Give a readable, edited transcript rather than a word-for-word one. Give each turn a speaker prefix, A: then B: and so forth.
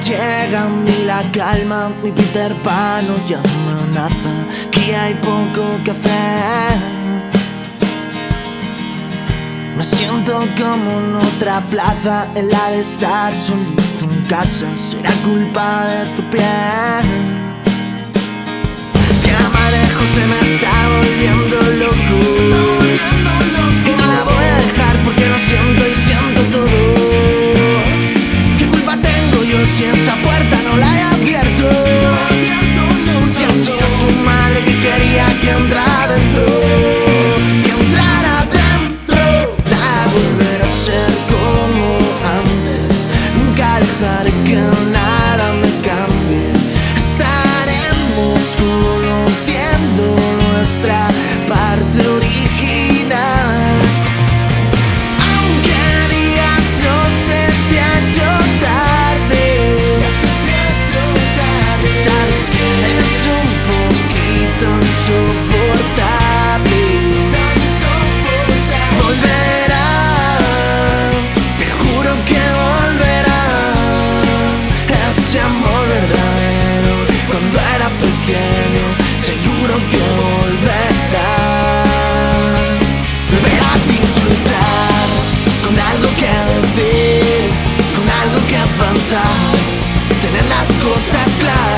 A: llega ni la calma, mi Peter Pan ya me amenaza, que hay poco que hacer. Me siento como en otra plaza, en la de estar solito en casa. Será culpa de tu piel. Es que la madre de Jose me está volviendo loco, y no la voy a dejar porque lo siento y siento todo. ¿Qué culpa tengo yo si esa puerta no la he abierto? Y ha sido su madre que quería que entrara dentro, que entrara dentro. Para volver a ser como antes, nunca dejaré que nada me cambie. Estaremos conociendo nuestra parte original. Aunque digas no se te ha hecho tarde, sabes que eres un poquito insoportable. Volverá, te juro que volverá, ese amor verdadero cuando era pequeño, seguro que volverá. Volver a disfrutar, con algo que decir, con algo que pensar, tener las cosas claras.